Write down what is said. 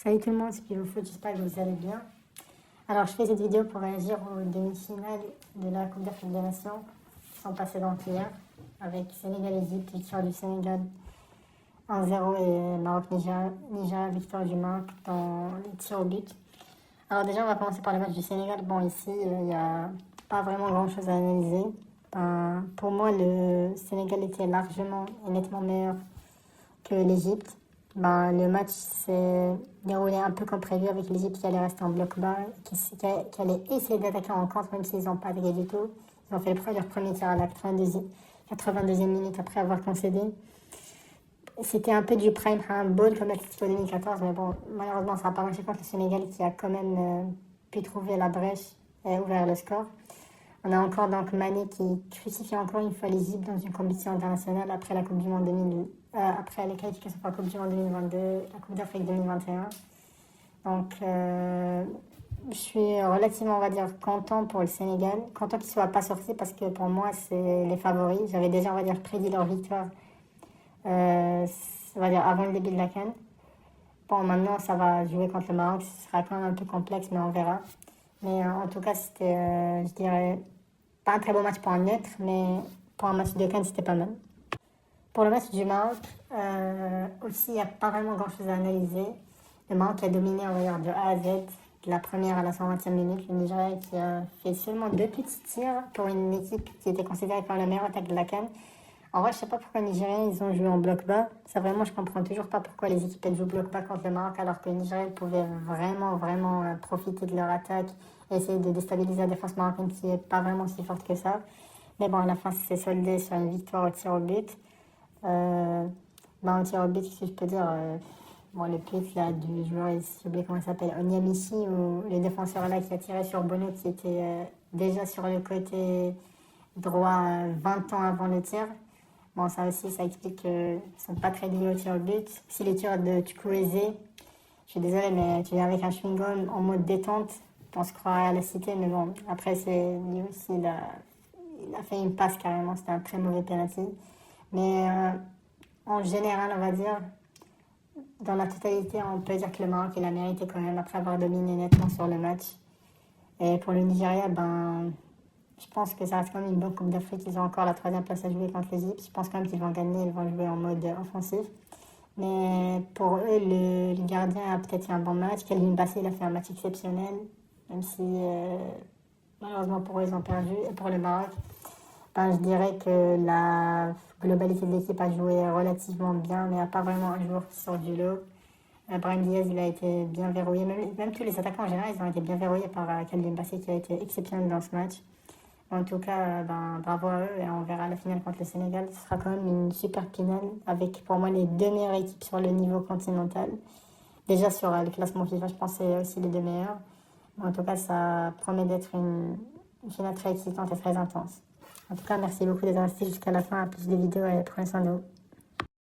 Salut tout le monde, c'est Pilo Foot, j'espère que vous allez bien. Alors je fais cette vidéo pour réagir aux demi-finales de la Coupe d'Afrique des Nations qui sont passées donc hier avec Sénégal-Égypte, victoire du Sénégal 1-0 et Maroc-Nigeria, victoire du Maroc dans les tirs au but. Alors déjà on va commencer par le match du Sénégal. Bon ici il n'y a pas vraiment grand chose à analyser. Pour moi le Sénégal était largement et nettement meilleur que l'Égypte. Le match s'est déroulé un peu comme prévu avec l'Égypte qui allait rester en bloc bas, qui allait essayer d'attaquer en contre même s'ils n'ont pas attaqué du tout. Ils ont fait leur premier tir à la 82e minute après avoir concédé. C'était un peu du prime handball comme l'Atlético 2014, mais bon, malheureusement ça n'a pas marché contre le Sénégal qui a quand même pu trouver la brèche et ouvert le score. On a encore donc Mané qui crucifie encore une fois l'Égypte dans une compétition internationale après la Coupe du Monde après les qualifications pour la Coupe du Monde 2022, la Coupe d'Afrique 2021. Donc je suis relativement, on va dire, content pour le Sénégal, content qu'ils ne soient pas sortis parce que pour moi c'est les favoris. J'avais déjà, on va dire, prédit leur victoire, on va dire, avant le début de la CAN. Bon, maintenant ça va jouer contre le Maroc, ce sera quand même un peu complexe, mais on verra. Mais en tout cas, c'était, je dirais, pas un très beau match pour un neutre, mais pour un match de CAN, c'était pas mal. Pour le match du Maroc, aussi, il n'y a pas vraiment grand-chose à analyser. Le Maroc a dominé, on va dire, de A à Z, de la première à la 120e minute. Le Nigeria qui a fait seulement 2 petits tirs pour une équipe qui était considérée comme la meilleure attaque de la CAN. En vrai, je sais pas pourquoi les Nigériens ils ont joué en bloc bas. Ça, vraiment, je comprends toujours pas pourquoi les équipes elles jouent bloc bas contre le Maroc alors que les Nigériens pouvaient vraiment profiter de leur attaque et essayer de déstabiliser la défense marocaine qui est pas vraiment si forte que ça. Mais bon, à la fin, c'est soldé sur une victoire au tir au but. Au tir au but, qu'est-ce que je peux dire bon, le but là, du joueur, j'ai oublié comment il s'appelle, Onyamichi, ou le défenseur là qui a tiré sur Bono qui était déjà sur le côté droit 20 ans avant le tir. Bon, ça aussi, ça explique qu'ils ne sont pas très liés au tir au but. Si les tirs de Chukwueze, je suis désolée, mais tu viens avec un chewing-gum en mode détente, on se croirait à la cité, mais bon, après, c'est lui aussi, il a fait une passe carrément, c'était un très mauvais penalty. Mais en général, on va dire, dans la totalité, on peut dire que le Maroc, il a mérité quand même après avoir dominé nettement sur le match. Et pour le Nigeria, je pense que ça reste quand même une bonne Coupe d'Afrique. Ils ont encore la 3e place à jouer contre l'Égypte. Je pense quand même qu'ils vont gagner, ils vont jouer en mode offensif. Mais pour eux, le gardien a peut-être fait un bon match. Kelvin Bassey, il a fait un match exceptionnel, même si malheureusement pour eux, ils ont perdu. Et pour le Maroc, je dirais que la globalité de l'équipe a joué relativement bien, mais il n'y a pas vraiment un joueur qui sort du lot. Brahim Diaz, il a été bien verrouillé. Même tous les attaquants en général, ils ont été bien verrouillés par Kelvin Bassey qui a été exceptionnel dans ce match. En tout cas, bravo à eux et on verra la finale contre le Sénégal. Ce sera quand même une super finale avec pour moi les 2 meilleures équipes sur le niveau continental. Déjà sur le classement FIFA, je pense que c'est aussi les 2 meilleures. En tout cas, ça promet d'être une finale très excitante et très intense. En tout cas, merci beaucoup d'être resté jusqu'à la fin. À plus de vidéos et prenez soin de vous.